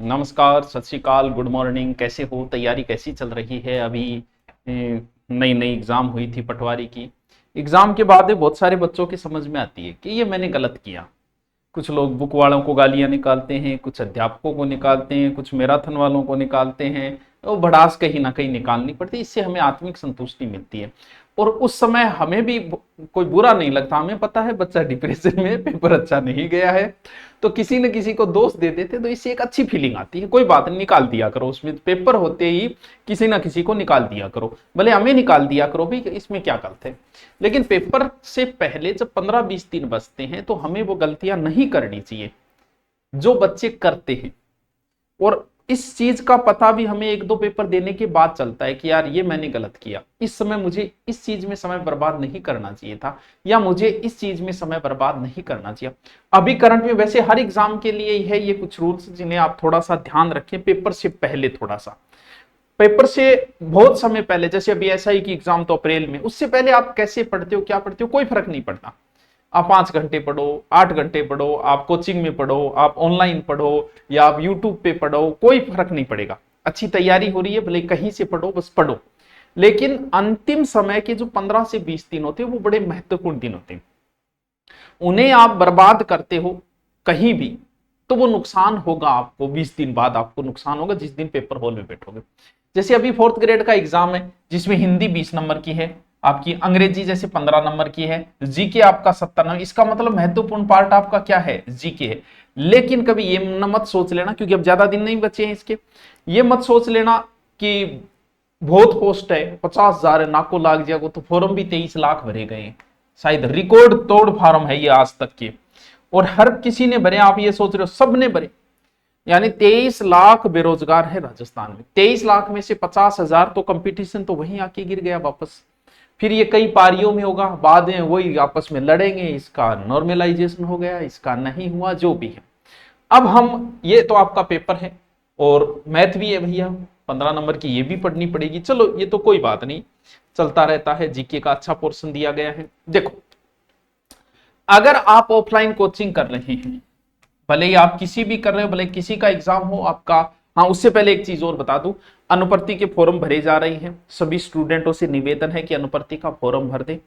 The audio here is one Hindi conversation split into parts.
नमस्कार, सत श्री अकाल, गुड मॉर्निंग। कैसे हो? तैयारी कैसी चल रही है? अभी नई नई एग्जाम हुई थी पटवारी की। एग्जाम के बाद बहुत सारे बच्चों के समझ में आती है कि ये मैंने गलत किया। कुछ लोग बुक वालों को गालियां निकालते हैं, कुछ अध्यापकों को निकालते हैं, कुछ मैराथन वालों को निकालते हैं। तो भड़ास कहीं ना कहीं निकालनी पड़ती है, इससे हमें आत्मिक संतुष्टि मिलती है। और उस समय हमें भी कोई बुरा नहीं लगता। हमें पता है बच्चा डिप्रेशन में, पेपर अच्छा नहीं गया है, तो किसी न किसी को दोष दे देते, तो इससे एक अच्छी फीलिंग आती है। कोई बात नहीं, निकाल दिया करो। उसमें पेपर होते ही किसी ना किसी को निकाल दिया करो, भले हमें निकाल दिया करो भी, इसमें क्या गलत है। लेकिन पेपर से पहले जब 15-20 दिन बचते हैं तो हमें वो गलतियां नहीं करनी चाहिए जो बच्चे करते हैं। और इस चीज का पता भी हमें एक दो पेपर देने के बाद चलता है कि यार ये मैंने गलत किया, इस समय मुझे इस चीज में समय बर्बाद नहीं करना चाहिए था, या मुझे इस चीज में समय बर्बाद नहीं करना चाहिए। अभी करंट में वैसे हर एग्जाम के लिए ही है ये कुछ रूल्स जिन्हें आप थोड़ा सा ध्यान रखें। पेपर से पहले थोड़ा सा, पेपर से बहुत समय पहले, जैसे अभी एसआई की एग्जाम तो अप्रैल में, उससे पहले आप कैसे पढ़ते हो, क्या पढ़ते हो, कोई फर्क नहीं पड़ता। आप 5 घंटे पढ़ो, 8 घंटे पढ़ो, आप कोचिंग में पढ़ो, आप ऑनलाइन पढ़ो, या आप यूट्यूब पे पढ़ो, कोई फर्क नहीं पड़ेगा। अच्छी तैयारी हो रही है, भले कहीं से पढ़ो, बस पढ़ो। लेकिन अंतिम समय के जो 15 से 20 दिन होते हैं वो बड़े महत्वपूर्ण दिन होते हैं। उन्हें आप बर्बाद करते हो कहीं भी, तो वो नुकसान होगा आपको। 20 दिन बाद आपको नुकसान होगा जिस दिन पेपर हॉल में बैठोगे। जैसे अभी 4th ग्रेड का एग्जाम है, जिसमें हिंदी 20 नंबर की है आपकी, अंग्रेजी जैसे 15 नंबर की है, जीके आपका 70 नंबर। इसका मतलब महत्वपूर्ण पार्ट आपका क्या है? जीके है। लेकिन कभी ये मत सोच लेना, क्योंकि अब ज्यादा दिन नहीं बचे हैं इसके, ये मत सोच लेना कि बहुत पोस्ट है, 50,000 है, नाको लाग जाएगा। तो फॉर्म भी 23 लाख भरे गए हैं, शायद रिकॉर्ड तोड़ फार्म है ये आज तक के। और हर किसी ने भरे, आप ये सोच रहे हो सब ने भरे? यानी 23 लाख बेरोजगार है राजस्थान में। 23 लाख में से 50,000, तो कंपटीशन तो वहीं आके गिर गया वापस। फिर ये कई पारियों में होगा, बाद में वही आपस में लड़ेंगे, इसका नॉर्मलाइजेशन हो गया, इसका नहीं हुआ, जो भी है। अब हम, ये तो आपका पेपर है, और मैथ भी है भैया, 15 नंबर की ये भी पढ़नी पड़ेगी। चलो ये तो कोई बात नहीं, चलता रहता है। जीके का अच्छा पोर्शन दिया गया है। देखो, अगर आप ऑफलाइन कोचिंग कर रहे हैं, भले ही आप किसी भी कर रहे हो, भले किसी का एग्जाम हो आपका। हाँ, उससे पहले एक चीज और बता दूं, अनुपर्ति के फॉर्म भरे जा रहे हैं। सभी स्टूडेंटों से निवेदन है कि अनुपर्ति का फॉर्म भर दें,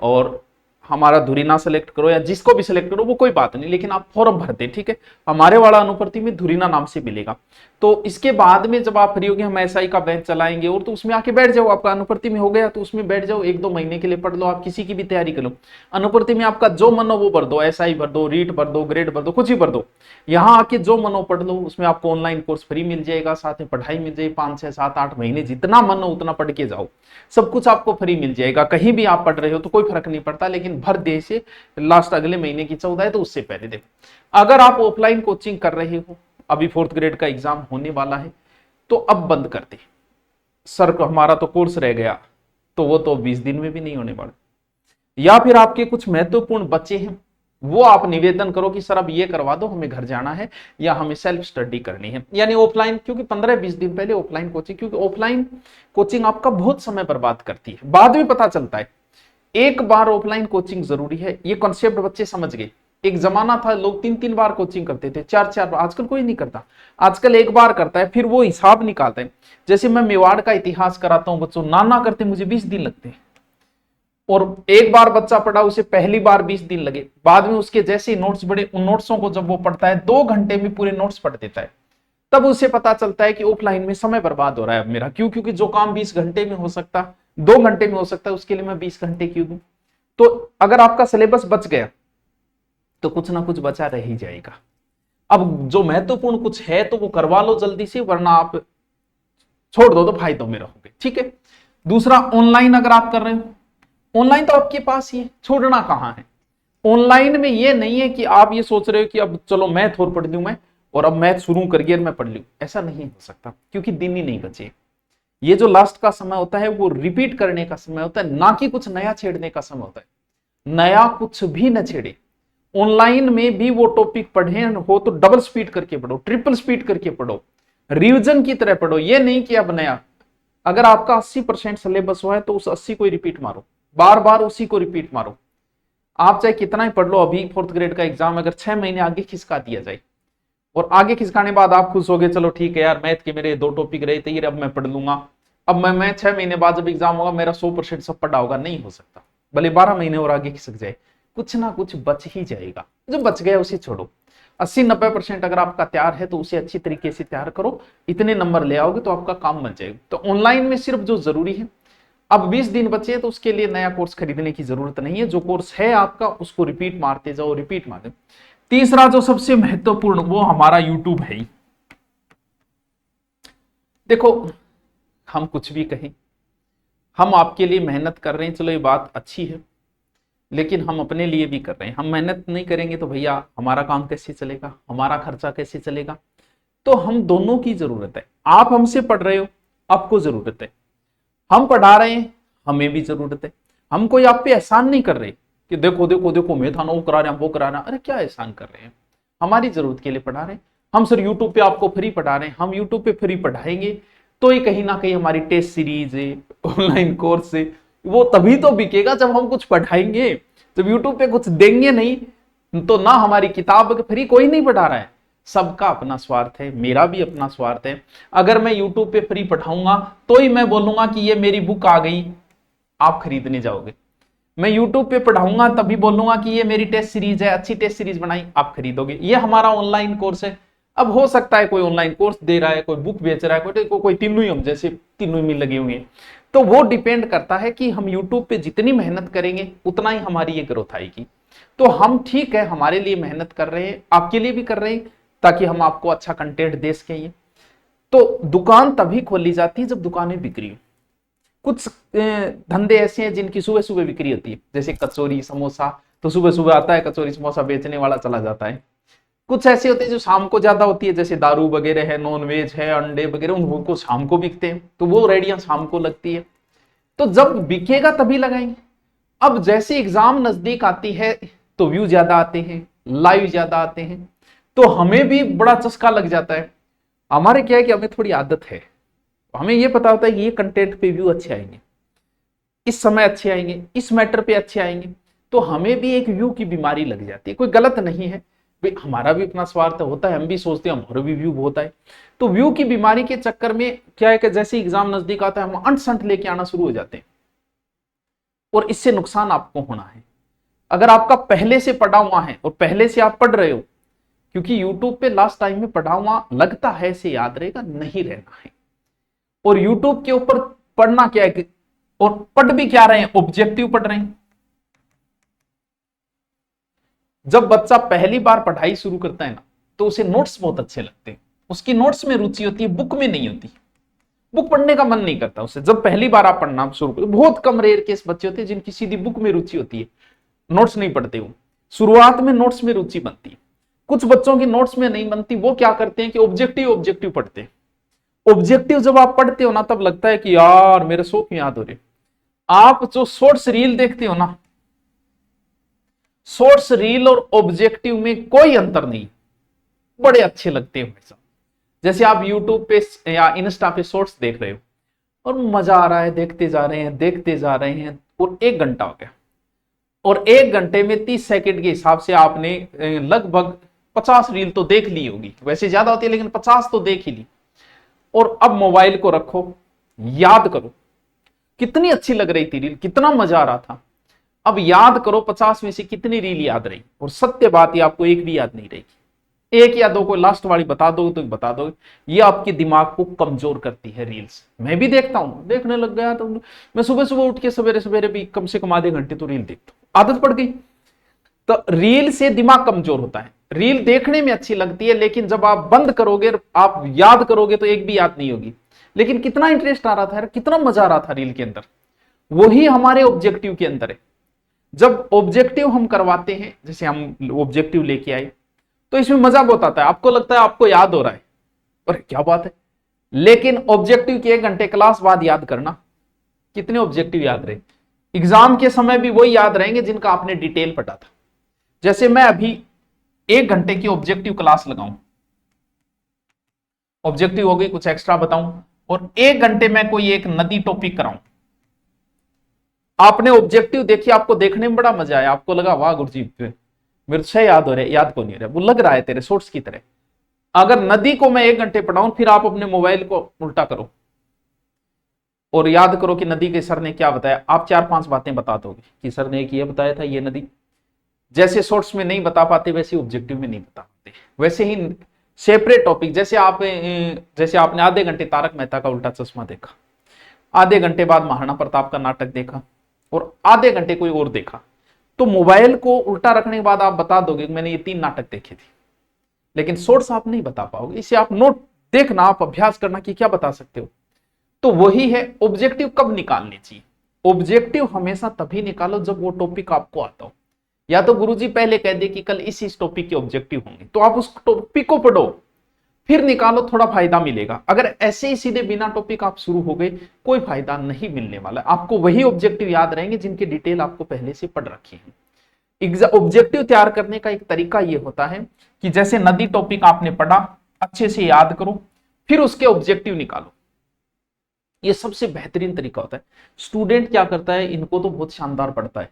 और हमारा धुरीना सेलेक्ट करो या जिसको भी सिलेक्ट करो, वो कोई बात नहीं, लेकिन आप फॉर्म भर दें, ठीक है। हमारे वाला अनुपर्ति में धुरीना नाम से मिलेगा। तो इसके बाद में जब आप फ्री होगे, हम एसआई का बैच चलाएंगे, और तो उसमें आके बैठ जाओ। आपका अनुपर्ति में हो गया तो उसमें बैठ जाओ, 1-2 महीने के लिए पढ़ लो, आप किसी की भी तैयारी कर लो। अनुपर्ति में आपका जो मन हो वो भर दो, एसआई भर दो, रीट भर दो, ग्रेड भर दो, कुछ ही भर दो। यहाँ आके जो मन हो पढ़ लो। उसमें आपको ऑनलाइन कोर्स फ्री मिल जाएगा, साथ में पढ़ाई मिल जाएगी। 5, 6, 7, 8 महीने जितना मन हो उतना पढ़ के जाओ, सब कुछ आपको फ्री मिल जाएगा। कहीं भी आप पढ़ रहे हो तो कोई फर्क नहीं पड़ता, लेकिन भर दे से लास्ट अगले महीने की 14 है तो उससे पहले दे। अगर आप ऑफलाइन कोचिंग कर रहे हो, अभी 4th ग्रेड का एग्जाम होने वाला है, तो अब बंद कर दे। सर हमारा तो कोर्स रह गया, तो वो तो 20 दिन में भी नहीं होने वाला। या फिर आपके कुछ महत्वपूर्ण बच्चे हैं, वो आप निवेदन करो कि सर अब ये करवा दो, हमें घर जाना है या हमें सेल्फ स्टडी करनी है, यानी ऑफलाइन। क्योंकि 15-20 दिन पहले ऑफलाइन कोचिंग, क्योंकि ऑफलाइन कोचिंग आपका बहुत समय बर्बाद करती है, बाद में पता चलता है। एक बार ऑफलाइन कोचिंग जरूरी है, ये कॉन्सेप्ट बच्चे समझ गए। एक जमाना था लोग 3-3 बार कोचिंग करते थे, 4-4 बार। आजकल कोई नहीं करता, आजकल एक बार करता है, फिर वो हिसाब निकालते हैं। जैसे मैं मेवाड़ का इतिहास कराता हूं बच्चों, ना करते मुझे 20 दिन लगते हैं। और एक बार बच्चा पढ़ा, उसे पहली बार 20 दिन लगे, बाद में उसके जैसे नोट्स बड़े, उन नोट्सों को जब वो पढ़ता है 2 घंटे में पूरे नोट्स पढ़ देता है। तब उसे पता चलता है कि ऑफलाइन में समय बर्बाद हो रहा है मेरा। क्यों? क्योंकि जो काम 20 घंटे में हो सकता, 2 घंटे में हो सकता है, उसके लिए मैं 20 घंटे क्यों दूं। तो अगर आपका सिलेबस बच गया तो कुछ ना कुछ बचा रह ही जाएगा। अब जो महत्वपूर्ण कुछ है तो वो करवा लो जल्दी से, वरना आप छोड़ दो तो फायदों में रहोगे, ठीक है। दूसरा, ऑनलाइन अगर आप कर रहे हो, ऑनलाइन तो आपके पास ही है, छोड़ना कहां है। ऑनलाइन में ये नहीं है कि आप ये सोच रहे हो कि अब चलो मैथ और पढ़ लूं मैं, और अब मैथ शुरू करिए मैं पढ़ लूं। ऐसा नहीं हो सकता, क्योंकि दिन ही नहीं बचे। ये जो लास्ट का समय होता है वो रिपीट करने का समय होता है, ना कि कुछ नया छेड़ने का समय होता है। नया कुछ भी न छेड़े। ऑनलाइन में भी वो टॉपिक पढ़े हो तो डबल स्पीड करके पढ़ो, ट्रिपल स्पीड करके पढ़ो, रिवीजन की तरह पढ़ो। ये नहीं कि अब नया, अगर आपका 80% सिलेबस हुआ है तो उस 80 को रिपीट मारो, बार बार उसी को रिपीट मारो। आप चाहे कितना ही पढ़ लो, अभी 4th ग्रेड का एग्जाम अगर 6 महीने आगे खिसका दिया जाए और आगे खिसकाने बाद आप खुश हो गए, चलो ठीक है यार मैथ के मेरे 2 टॉपिक रहे थे, ये अब मैं पढ़ लूंगा। अब मैं 6 महीने बाद जब एग्जाम होगा मेरा 100% सब पढ़ा होगा, नहीं हो सकता। भले 12 महीने और आगे खिसक जाए, कुछ ना कुछ बच ही जाएगा। जो बच गया उसे छोड़ो। 80-90% अगर आपका तैयार है तो उसे अच्छी तरीके से तैयार करो, इतने नंबर ले आओगे तो आपका काम बन जाएगा। तो ऑनलाइन में सिर्फ जो जरूरी है, अब 20 दिन बचे तो उसके लिए नया कोर्स खरीदने की जरूरत नहीं है। जो कोर्स है आपका उसको रिपीट मारते जाओ, रिपीट मारते। तीसरा जो सबसे महत्वपूर्ण, वो हमारा यूट्यूब है ही। देखो हम कुछ भी कहें, हम आपके लिए मेहनत कर रहे हैं, चलो ये बात अच्छी है, लेकिन हम अपने लिए भी कर रहे हैं। हम मेहनत नहीं करेंगे तो भैया हमारा काम कैसे चलेगा, हमारा खर्चा कैसे चलेगा। तो हम दोनों की जरूरत है। आप हमसे पढ़ रहे हो, आपको जरूरत है, हम पढ़ा रहे हैं, हमें भी जरूरत है। हम कोई आप पे एहसान नहीं कर रहे कि देखो देखो देखो मैं था ना, वो करा रहे हैं, वो करा रहे हैं। अरे क्या एहसान कर रहे हैं, हमारी जरूरत के लिए पढ़ा रहे हैं। हम सर यूट्यूब पे आपको फ्री पढ़ा रहे हैं, हम यूट्यूब पे फ्री पढ़ाएंगे तो ये कहीं ना कहीं हमारी टेस्ट सीरीज है, ऑनलाइन कोर्स है, वो तभी तो बिकेगा जब हम कुछ पढ़ाएंगे। जब यूट्यूब पे कुछ देंगे नहीं तो ना हमारी किताब फ्री कोई नहीं पढ़ा रहा है। सबका अपना स्वार्थ है, मेरा भी अपना स्वार्थ है। अगर मैं यूट्यूब पे फ्री पढ़ाऊंगा तो ही मैं बोलूंगा कि ये मेरी बुक आ गई, आप खरीदने जाओगे। मैं यूट्यूब पे पढ़ाऊंगा तभी बोलूंगा कि ये मेरी टेस्ट सीरीज है, अच्छी टेस्ट सीरीज बनाई, आप खरीदोगे। ये हमारा ऑनलाइन कोर्स है। अब हो सकता है कोई ऑनलाइन कोर्स दे रहा है, कोई बुक बेच रहा है, कोई तीनों ही, हम जैसे तीनों में लगे हुए हैं। तो वो डिपेंड करता है कि हम यूट्यूब पे जितनी मेहनत करेंगे उतना ही हमारी ये ग्रोथ आएगी। तो हम ठीक है, हमारे लिए मेहनत कर रहे हैं, आपके लिए भी कर रहे हैं, ताकि हम आपको अच्छा कंटेंट दे सकें। तो दुकान तभी खोली जाती है जब दुकानें बिक रही हो। कुछ धंधे ऐसे हैं जिनकी सुबह सुबह बिक्री होती है, जैसे कचौरी समोसा, तो सुबह सुबह आता है कचौरी समोसा बेचने वाला चला जाता है। कुछ ऐसे होते हैं जो शाम को ज्यादा होती है, जैसे दारू वगैरह है, नॉन वेज है, अंडे वगैरह, उनको शाम को बिकते हैं, तो वो रेडियां शाम को लगती है। तो जब बिकेगा तभी लगाएंगे। अब जैसे एग्जाम नजदीक आती है तो व्यू ज्यादा आते हैं, लाइव ज्यादा आते हैं, तो हमें भी बड़ा चस्का लग जाता है। हमारे क्या है कि हमें थोड़ी आदत है, हमें ये पता होता है कि ये कंटेंट पे व्यू अच्छे आएंगे, इस समय अच्छे आएंगे, इस मैटर पे अच्छे आएंगे। तो हमें भी एक व्यू की बीमारी लग जाती है। कोई गलत नहीं है भाई, हमारा भी अपना स्वार्थ होता है, हम भी सोचते हैं हमारा भी व्यू बहुत आए। तो व्यू की बीमारी के चक्कर में क्या है कि जैसे एग्जाम नजदीक आता है हम अंट संट लेके आना शुरू हो जाते हैं, और इससे नुकसान आपको होना है। अगर आपका पहले से पढ़ा हुआ है और पहले से आप पढ़ रहे हो, क्योंकि यूट्यूब पे लास्ट टाइम में पढ़ा हुआ लगता है से याद रहेगा, नहीं रहना है। और यूट्यूब के ऊपर पढ़ना क्या है, और पढ़ भी क्या रहे हैं, ऑब्जेक्टिव पढ़ रहे हैं। जब बच्चा पहली बार पढ़ाई शुरू करता है ना, तो उसे नोट्स बहुत अच्छे लगते हैं, उसकी नोट्स में रुचि होती है, बुक में नहीं होती। बुक पढ़ने का मन नहीं करता उसे। जब पहली बार आप पढ़ना शुरू करते, बहुत कम रेयर केस बच्चे होते हैं जिनकी सीधी बुक में रुचि होती है, नोट्स नहीं पढ़ते। वो शुरुआत में नोट्स में रुचि बनती है। कुछ बच्चों की नोट्स में नहीं बनती, वो क्या करते हैं कि ऑब्जेक्टिव ऑब्जेक्टिव पढ़ते हैं। ऑब्जेक्टिव जब आप पढ़ते हो ना, तब लगता है कि यार मेरे सो क्यों याद हो रहे। आप जो शॉर्ट्स रील देखते हो ना, शॉर्ट्स रील और ऑब्जेक्टिव में कोई अंतर नहीं, बड़े अच्छे लगते हैं भाई साहब। जैसे आप यूट्यूब पे या इंस्टा पे शॉर्ट्स देख रहे हो और मजा आ रहा है, देखते जा रहे हैं देखते जा रहे हैं, और 1 घंटा हो गया, और 1 घंटे में 30 सेकंड के हिसाब से आपने लगभग 50 रील तो देख ली होगी। वैसे ज्यादा होती है लेकिन 50 तो देख ही ली। और अब मोबाइल को रखो, याद करो कितनी अच्छी लग रही थी रील, कितना मजा आ रहा था। अब याद करो 50 में से कितनी रील याद रही, और सत्य बात है आपको एक भी याद नहीं रहेगी। एक या दो को लास्ट वाली बता दो तो बता दो। ये आपके दिमाग को कमजोर करती है रील्स। मैं भी देखता हूं, देखने लग गया तो मैं सुबह सुबह उठ के सवेरे सवेरे भी कम से कम आधे घंटे तो रील देखता हूं, आदत पड़ गई। तो रील से दिमाग कमजोर होता है। रील देखने में अच्छी लगती है, लेकिन जब आप बंद करोगे, आप याद करोगे तो एक भी याद नहीं होगी। लेकिन कितना इंटरेस्ट आ रहा था यार, कितना मजा आ रहा था रील के अंदर। वही हमारे ऑब्जेक्टिव के अंदर है। जब ऑब्जेक्टिव हम करवाते हैं, जैसे हम ऑब्जेक्टिव लेके आए, तो इसमें मजा बहुत आता है। आपको लगता है आपको याद हो रहा है, और क्या बात है। लेकिन ऑब्जेक्टिव की 1 घंटे क्लास बाद याद करना, कितने ऑब्जेक्टिव याद रहे। एग्जाम के समय भी वही याद रहेंगे जिनका आपने डिटेल पढ़ा था। जैसे मैं अभी 1 घंटे की ऑब्जेक्टिव क्लास लगाऊं, ऑब्जेक्टिव हो गई, कुछ एक्स्ट्रा बताऊं, और 1 घंटे में कोई एक नदी टॉपिक कराऊं। आपने ऑब्जेक्टिव देखी, आपको देखने में बड़ा मजा आया, आपको लगा वाह गुरजीत मेरे से याद हो रहा है, याद को नहीं हो रहा, वो लग रहा है तेरे सोर्स की तरह। अगर नदी को मैं 1 घंटे पढ़ाऊं, फिर आप अपने मोबाइल को उल्टा करो और याद करो कि नदी के सर ने क्या बताया, आप 4-5 बातें बता दोगे कि सर ने एक ये बताया था, ये नदी। जैसे शॉर्ट्स में नहीं बता पाते, वैसे ऑब्जेक्टिव में नहीं बता पाते। वैसे ही सेपरेट टॉपिक, जैसे आपने आधे घंटे तारक मेहता का उल्टा चश्मा देखा, आधे घंटे बाद महाराणा प्रताप का नाटक देखा, और आधे घंटे कोई और देखा, तो मोबाइल को उल्टा रखने के बाद आप बता दोगे कि मैंने ये 3 नाटक देखे थे। लेकिन शॉर्ट्स आप नहीं बता पाओगे। इसे आप नोट देखना, आप अभ्यास करना कि क्या बता सकते हो। तो वही है, ऑब्जेक्टिव कब निकालने चाहिए। ऑब्जेक्टिव हमेशा तभी निकालो जब वो टॉपिक आपको आता हो। या तो गुरुजी पहले कह दे कि कल इस टॉपिक के ऑब्जेक्टिव होंगे, तो आप उस टॉपिक को पढ़ो, फिर निकालो, थोड़ा फायदा मिलेगा। अगर ऐसे ही सीधे बिना टॉपिक आप शुरू हो गए, कोई फायदा नहीं मिलने वाला। आपको वही ऑब्जेक्टिव याद रहेंगे जिनकी डिटेल आपको पहले से पढ़ रखी है। ऑब्जेक्टिव तैयार करने का एक तरीका यह होता है कि जैसे नदी टॉपिक आपने पढ़ा, अच्छे से याद करो, फिर उसके ऑब्जेक्टिव निकालो। ये सबसे बेहतरीन तरीका होता है। स्टूडेंट क्या करता है, इनको तो बहुत शानदार पढ़ता है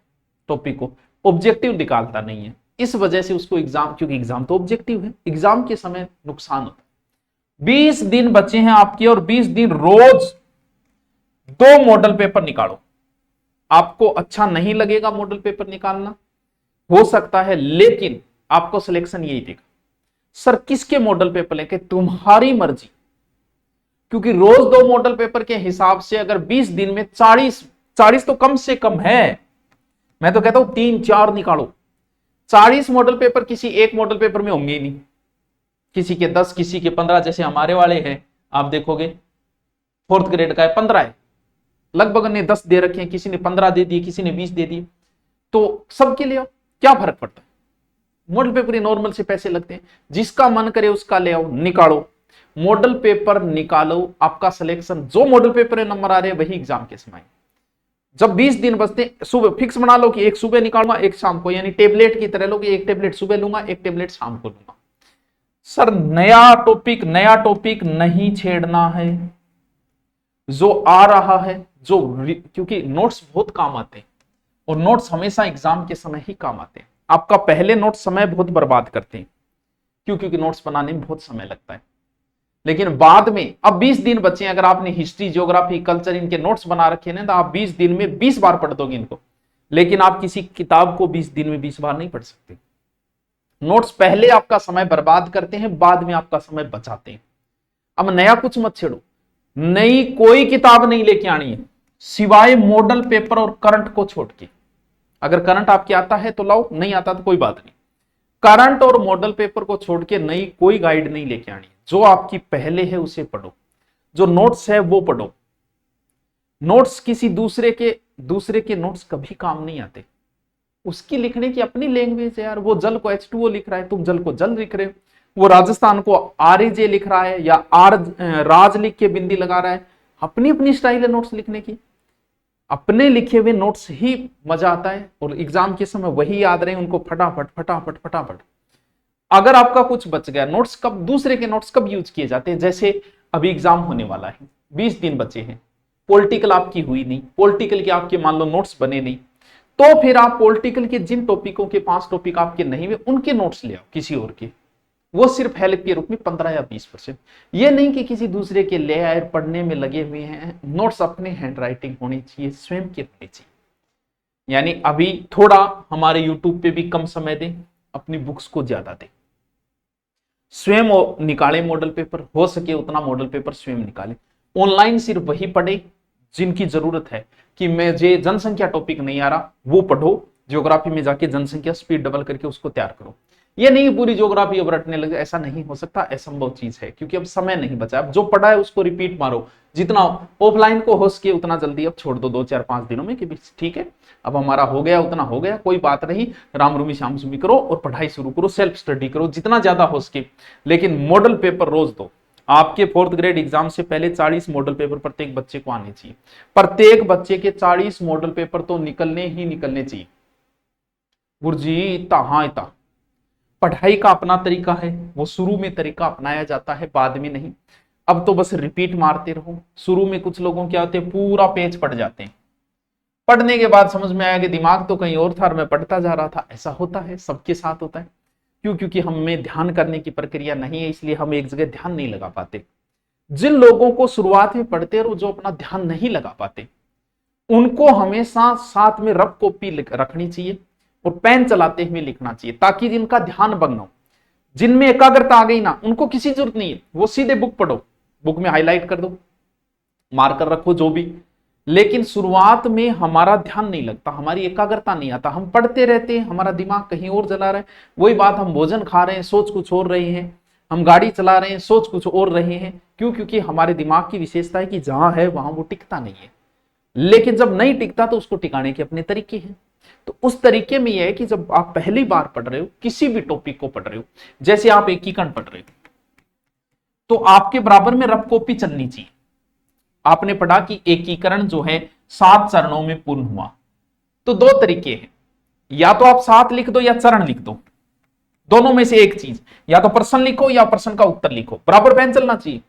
टॉपिक को, ऑब्जेक्टिव निकालता नहीं है। इस वजह से उसको एग्जाम, क्योंकि एग्जाम तो ऑब्जेक्टिव है, एग्जाम के समय नुकसान होता है। 20 दिन बचे हैं आपके, और 20 दिन रोज 2 मॉडल पेपर निकालो। आपको अच्छा नहीं लगेगा मॉडल पेपर निकालना, हो सकता है, लेकिन आपको सिलेक्शन यही देगा। सर किसके मॉडल पेपर लेके, तुम्हारी मर्जी। क्योंकि रोज 2 मॉडल पेपर के हिसाब से अगर 20 दिन में 40 तो कम से कम है, मैं तो कहता हूं 3-4 निकालो। 40 मॉडल पेपर किसी एक मॉडल पेपर में होंगे ही नहीं, किसी के 10, किसी के 15। जैसे हमारे वाले हैं, आप देखोगे 4th ग्रेड का है, 15 है, लगभग ने 10 दे रखे हैं, किसी ने 15 दे दिए, किसी ने 20 दे दिए। तो सबके लिए क्या फर्क पड़ता है। मॉडल पेपर नॉर्मल से पैसे लगते हैं, जिसका मन करे उसका ले आओ, निकालो, मॉडल पेपर निकालो। आपका सिलेक्शन, जो मॉडल पेपर में नंबर आ रहे हैं वही एग्जाम के समय। जब 20 दिन बचते, सुबह फिक्स बना लो कि एक सुबह निकालूंगा, एक शाम को, यानी टेबलेट की तरह लो कि एक टेबलेट सुबह लूंगा, एक टेबलेट शाम को लूंगा। सर नया टॉपिक नहीं छेड़ना है, जो आ रहा है, क्योंकि नोट्स बहुत काम आते हैं, और नोट्स हमेशा एग्जाम के समय ही काम आते हैं। आपका पहले नोट समय बहुत बर्बाद करते हैं, क्योंकि नोट्स बनाने में बहुत समय लगता है। लेकिन बाद में, अब 20 दिन बचे हैं, अगर आपने हिस्ट्री, ज्योग्राफी, कल्चर इनके नोट्स बना रखे हैं तो आप 20 दिन में 20 बार पढ़ दोगे इनको। लेकिन आप किसी किताब को 20 दिन में 20 बार नहीं पढ़ सकते। नोट्स पहले आपका समय बर्बाद करते हैं, बाद में आपका समय बचाते हैं। अब नया कुछ मत छेड़ो, नई कोई किताब नहीं लेके आनी है, सिवाय मॉडल पेपर और करंट को छोड़ के। अगर करंट आपके आता है तो लाओ, नहीं आता तो कोई बात नहीं। करंट और मॉडल पेपर को छोड़ के नई कोई गाइड नहीं लेके आनी। जो आपकी पहले है उसे पढ़ो, जो नोट्स है वो पढ़ो। नोट्स किसी दूसरे के नोट्स कभी काम नहीं आते। उसकी लिखने की अपनी लैंग्वेज है यार। वो जल को H2O लिख रहा है, तुम जल को जल लिख रहे हो। वो राजस्थान को RAJ लिख रहा है, या राज लिख के बिंदी लगा रहा है। अपनी अपनी स्टाइल है नोट्स लिखने की। अपने लिखे हुए नोट्स ही मजा आता है, और एग्जाम के समय वही याद रहे उनको, फटाफट फटाफट फटाफट। अगर आपका कुछ बच गया, नोट्स कब, दूसरे के नोट्स कब यूज किए जाते हैं। जैसे अभी एग्जाम होने वाला है, 20 दिन बचे हैं, पॉलिटिकल आपकी हुई नहीं, पॉलिटिकल के आपके मान लो नोट्स बने नहीं, तो फिर आप पॉलिटिकल के जिन टॉपिकों के 5 टॉपिक आपके नहीं हुए, उनके नोट्स ले आओ किसी और के। वो सिर्फ हेल्प के रूप में 15 या 20%। ये नहीं कि किसी दूसरे के ले आए, पढ़ने में लगे हुए हैं। नोट्स अपने हैंड राइटिंग होनी चाहिए, स्वयं की होनी चाहिए। यानी अभी थोड़ा हमारे यूट्यूब पे भी कम समय दें, अपनी बुक्स को ज्यादा दें, स्वयं निकाले मॉडल पेपर, हो सके उतना मॉडल पेपर स्वयं निकाले। ऑनलाइन सिर्फ वही पढ़े जिनकी जरूरत है कि मुझे जनसंख्या टॉपिक नहीं आ रहा, वो पढ़ो। ज्योग्राफी में जाके जनसंख्या स्पीड डबल करके उसको तैयार करो। ये नहीं पूरी ज्योग्राफी अब रटने लगे, ऐसा नहीं हो सकता, असंभव चीज है, क्योंकि अब समय नहीं बचा। अब जो पढ़ा है उसको रिपीट मारो, जितना ऑफलाइन को हो सके उतना जल्दी अब छोड़ दो, 2-4-5 दिनों में कि ठीक है अब हमारा हो गया उतना हो गया, कोई बात नहीं, राम रूमी श्याम सुमी करो और पढ़ाई शुरू करो, सेल्फ स्टडी करो जितना ज्यादा हो सके। लेकिन मॉडल पेपर रोज दो। आपके 4th ग्रेड एग्जाम से पहले 40 मॉडल पेपर प्रत्येक बच्चे को आने चाहिए। प्रत्येक बच्चे के 40 मॉडल पेपर तो निकलने ही निकलने चाहिए। गुरुजी इतना, हाँ इतना। पढ़ाई का अपना तरीका है, वो शुरू में तरीका अपनाया जाता है, बाद में नहीं। अब तो बस रिपीट मारते रहो। शुरू में कुछ लोगों क्या होते हैं, पूरा पेज पढ़ जाते हैं, पढ़ने के बाद समझ में आया कि दिमाग तो कहीं और था और मैं पढ़ता जा रहा था। ऐसा होता है, सबके साथ होता है। क्यों? क्योंकि हमें ध्यान करने की प्रक्रिया नहीं है, इसलिए हम एक जगह ध्यान नहीं लगा पाते। जिन लोगों को शुरुआत में पढ़ते रहो, जो अपना ध्यान नहीं लगा पाते, उनको हमेशा साथ में रफ कॉपी रखनी चाहिए और पेन चलाते हुए लिखना चाहिए, ताकि जिनका ध्यान भंग हो, जिनमें एकाग्रता आ गई ना, उनको किसी जरूरत नहीं है, वो सीधे बुक पढ़ो, बुक में हाईलाइट कर दो, मार्कर रखो, जो भी। लेकिन शुरुआत में हमारा ध्यान नहीं लगता, हमारी एकाग्रता नहीं आता, हम पढ़ते रहते हैं, हमारा दिमाग कहीं और जला रहा है। वही बात, हम भोजन खा रहे हैं, सोच कुछ और रहे हैं, हम गाड़ी चला रहे हैं, सोच कुछ और रहे हैं। क्यों? क्योंकि हमारे दिमाग की विशेषता है कि जहां है वहां वो टिकता नहीं है। लेकिन जब नहीं टिकता तो उसको टिकाने के अपने तरीके हैं। तो उस तरीके में यह है कि जब आप पहली बार पढ़ रहे हो, किसी भी टॉपिक को पढ़ रहे हो, जैसे आप एकीकरण पढ़ रहे हो, तो आपके बराबर में रफ कॉपी चलनी चाहिए। आपने पढ़ा कि एकीकरण जो है 7 चरणों में पूर्ण हुआ। तो 2 तरीके हैं, या तो आप 7 लिख दो या चरण लिख दो, दोनों में से एक चीज, या तो प्रश्न लिखो या प्रश्न का उत्तर लिखो, बराबर पेन चलना चाहिए।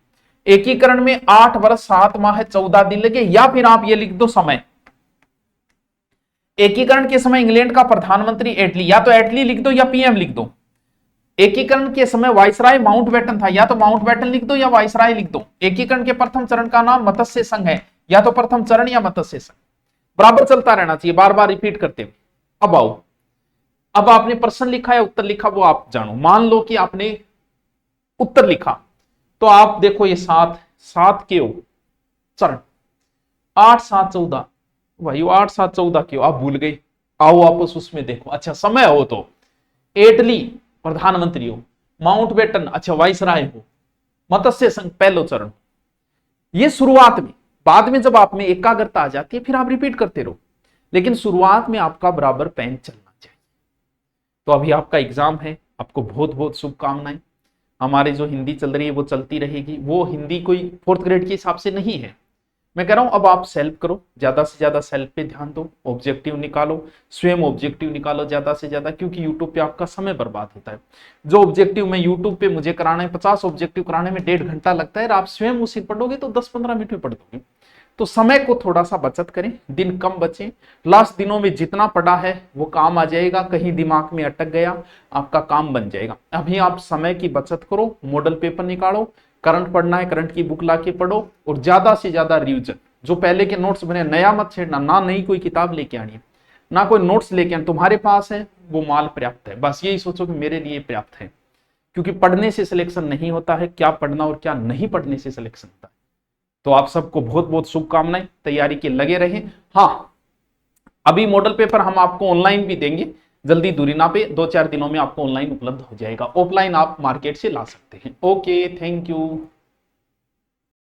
एकीकरण में 8 वर्ष 7 माह 14 दिन लगे, या फिर आप ये लिख दो समय। एकीकरण के समय इंग्लैंड का प्रधानमंत्री एटली, या तो एटली लिख दो या पीएम लिख दो। एकीकरण के समय वायसराय माउंटबेटन था, या तो माउंटबेटन लिख दो या वायसराय लिख दो। एकीकरण के प्रथम चरण का नाम मत्स्य संघ है, या तो प्रथम चरण या मत्स्य संघ। बराबर चलता रहना चाहिए, बार बार रिपीट करते हुए। अब आओ, अब आपने प्रश्न लिखा या उत्तर लिखा वो आप जानो। मान लो कि आपने उत्तर लिखा, तो आप देखो ये 7 के हो चरण, 8 7 14, भाई 8 7 14 क्यों आप भूल गए? आओ वापस उसमें देखो। अच्छा, समय हो तो एटली प्रधानमंत्री हो, माउंटबेटन अच्छा वाइसराय हो, मत्स्य संघ पहलो चरण। ये शुरुआत में, बाद में जब आप में एकाग्रता आ जाती है फिर आप रिपीट करते रहो, लेकिन शुरुआत में आपका बराबर पेन चलना चाहिए। तो अभी आपका एग्जाम है, आपको बहुत बहुत शुभकामनाएं। हमारी जो हिंदी चल रही है वो चलती रहेगी। वो हिंदी कोई 4th ग्रेड के हिसाब से नहीं है, मैं कह रहा हूं अब आप सेल्फ करो, ज्यादा से ज्यादा सेल्फ पे ध्यान दो, ऑब्जेक्टिव निकालो, स्वयं ऑब्जेक्टिव निकालो ज्यादा से ज्यादा, क्योंकि यूट्यूब पे आपका समय बर्बाद होता है। जो ऑब्जेक्टिव मैं यूट्यूब पे मुझे कराना है, 50 ऑब्जेक्टिव कराने में 1.5 घंटा लगता है, और आप स्वयं उसे पढ़ोगे तो 10-15 मिनट में पढ़ दोगे। तो समय को थोड़ा सा बचत करें, दिन कम बचे, लास्ट दिनों में जितना पढ़ा है वो काम आ जाएगा, कहीं दिमाग में अटक गया आपका काम बन जाएगा। अभी आप समय की बचत करो, मॉडल पेपर निकालो, करंट पढ़ना है करंट की बुक लाके पढ़ो, और ज्यादा से ज्यादा रिवीजन। जो पहले के नोट्स बने नया मत छेड़ना, ना नई कोई किताब लेके आनी है, ना कोई नोट्स लेके आनी, तुम्हारे पास है वो माल पर्याप्त है, बस यही सोचो कि मेरे लिए पर्याप्त है। क्योंकि पढ़ने से सिलेक्शन नहीं होता है, क्या पढ़ना और क्या नहीं पढ़ने से सिलेक्शन होता है। तो आप सबको बहुत बहुत शुभकामनाएं, तैयारी के लगे रहें। हाँ, अभी मॉडल पेपर हम आपको ऑनलाइन भी देंगे, जल्दी दूरी ना पे, 2-4 दिनों में आपको ऑनलाइन उपलब्ध हो जाएगा, ऑफलाइन आप मार्केट से ला सकते हैं। Okay, thank you.